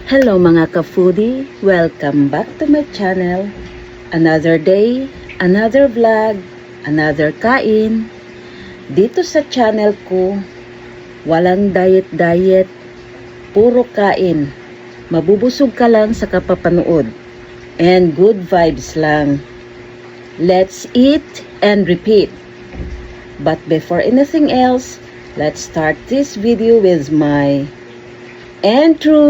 Hello mga ka-foodie! Welcome back to my channel. Another day, another vlog, another kain. Dito sa channel ko, walang diet-diet, puro kain. Mabubusog ka lang sa kapapanood. And good vibes lang. Let's eat and repeat. But before anything else, let's start this video with my intro.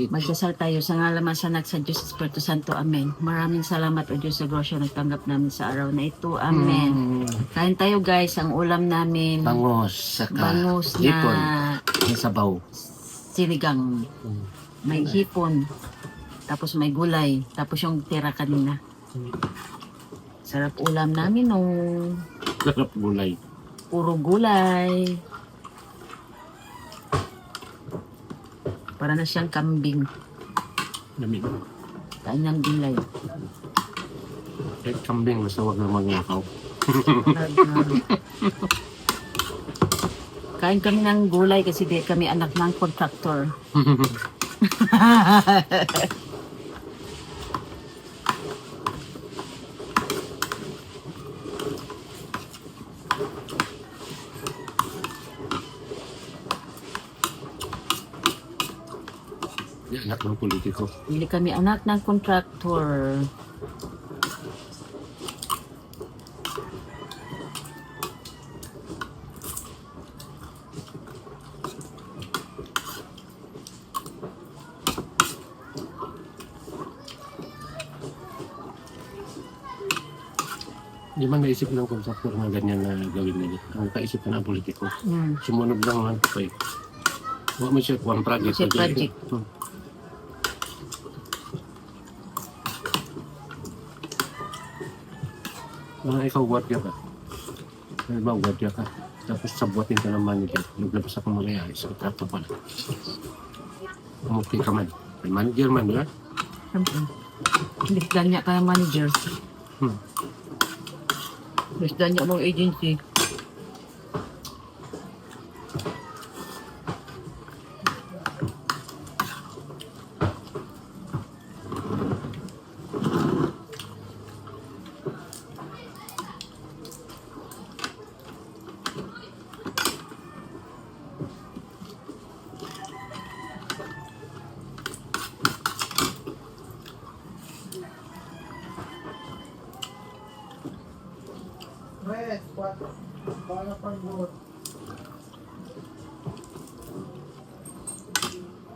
Magdasal tayo sa ngalaman sa Anak sa Diyos Espiritu Santo. Amen. Maraming salamat o Diyos sa grosyo nagtanggap namin sa araw na ito. Amen. Kain tayo guys. Ang ulam namin Bangos, saka bangus hipon, na may sabaw. sinigang. May hipon. Tapos may gulay. Tapos yung tira kanina. Sarap ulam namin nung Sarap gulay. puro gulay. Para na siyang kambing. Lamig. Kain ng gulay. Kahit kambing, basta huwag na magnakaw. Kain kami ng gulay kasi di kami anak ng contractor. Anak ng politiko. Hindi kami anak ng contractor. Di man naisip ng kontraktor na ganyan na gawin nila. Ang kaisip na ng politiko. Sumunod lang lang ito eh. Huwag mo siya kuwang project. Siya project. Mga ikaw guardia ka. Halimbawa guardia ka. Tapos sabuatin ka ng manager. Naglabas ako mga yari sa kontraktor pala. Umuti ka man. May manager man, di ba? Hindi niya kaya manager. Hmm. Gusto niya mong agency.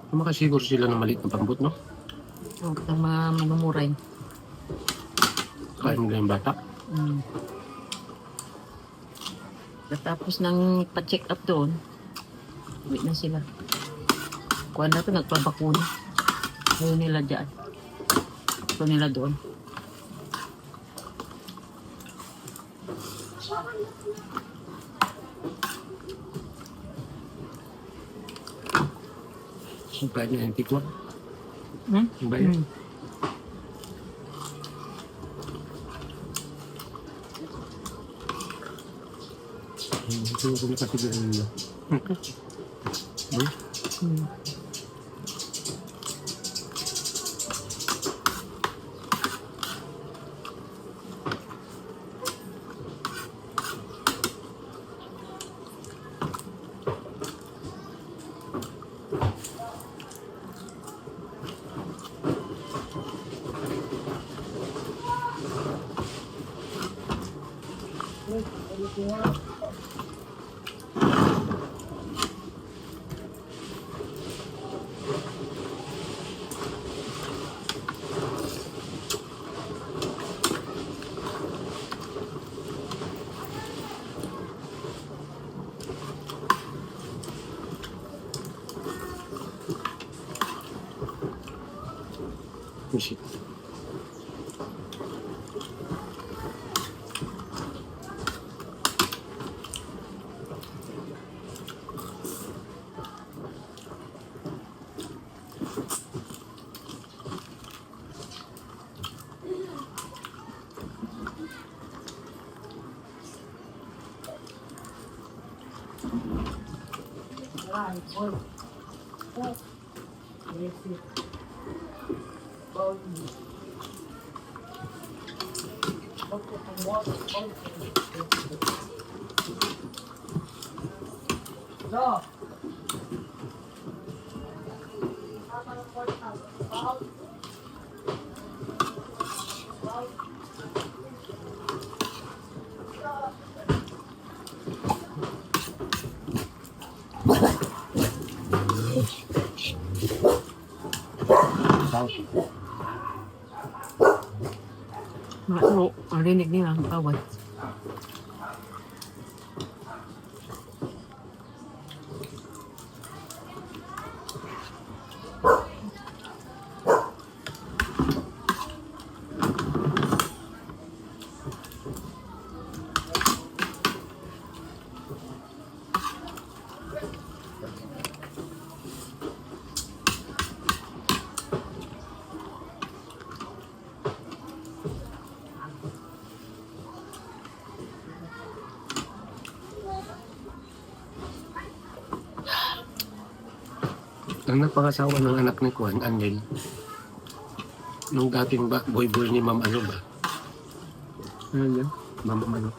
Makasiguro sila ng maliit na pambut, no? Huwag kang mamumuray. Kain nila yung bata. Tapos nang pa-check up doon, uwi na sila. Kuha na ito, nagpabakuna. Ayaw nila dyan. Ito nila doon. Yung bayan niya yung tikwa. Hmm? Yung bayan. Ito yung nakatigilan nila. Shit. Marinig nila ang tawad. Ang napangasawa ng anak ni Juan, Angel, nung dating boy-boy ni Ma'am ano ba? Ano yan? Ma'am ano?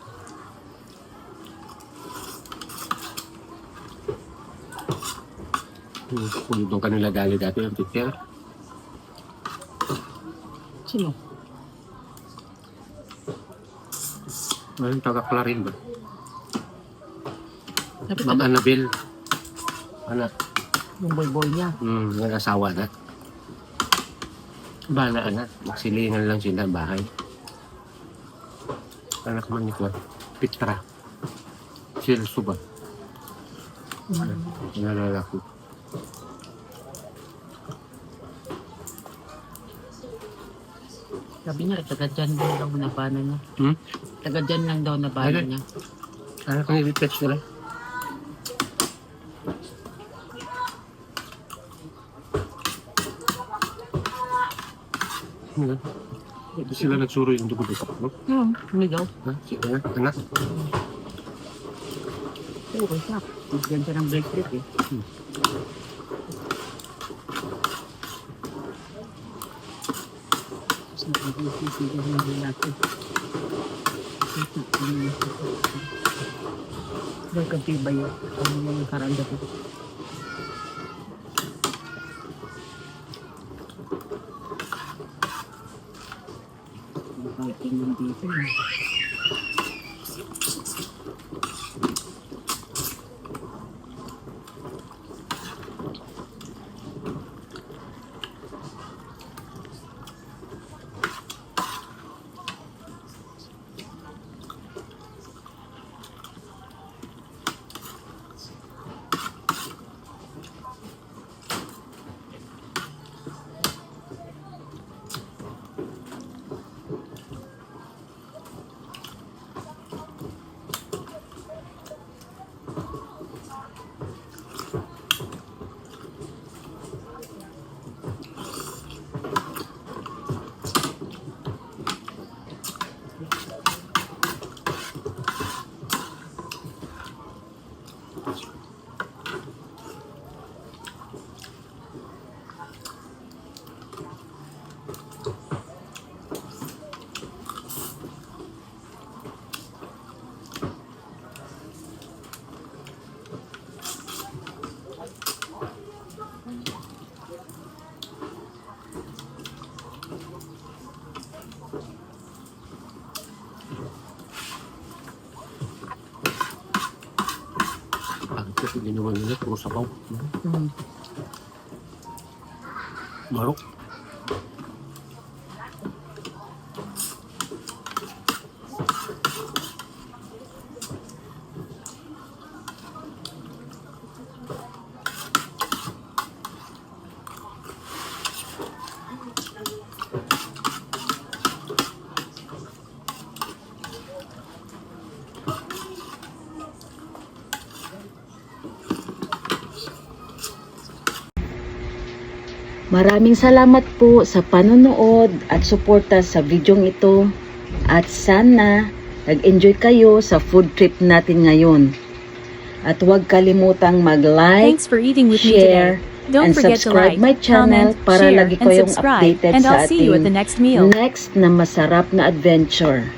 Kung doon kanila dali dati ang teacher. Sino? Ngayon, taga-Clarin ba? Sabi Ma'am Annabel. Anak. yung boy-boy niya. Nag-asawa na. Bana anak. Magsilingan lang sila bahay. Anak man ni Juan. Petra. Silso ba? Nalala ko. Sabi niya, taga-dyan lang daw na bana niya. Taga-dyan lang daw na bana Ayun. niya. Anak ang i-repeat nila. Ito sila nagsuro yung dugo-dugo. No? Umigaw. Ha? Anak? Oo, siya. Bigyan siya ng bracelet eh. Welcome to Bayo. Ano yung karanda ko? Tingnan dito. Kasi ginawa nila, puro sabaw. Marok. Maraming salamat po sa panonood at suporta sa videong ito at sana nag-enjoy kayo sa food trip natin ngayon. At huwag kalimutang mag-like, Thanks for eating with me share, today. Don't and forget to subscribe like, my channel comment, para share, lagi and kayong subscribe. updated And sa I'll see you at the ating next meal. next na masarap na adventure.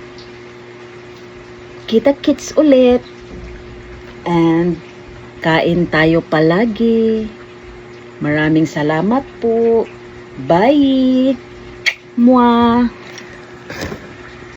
Kita-kits ulit. And kain tayo palagi. Maraming salamat po. Bye! Mwah!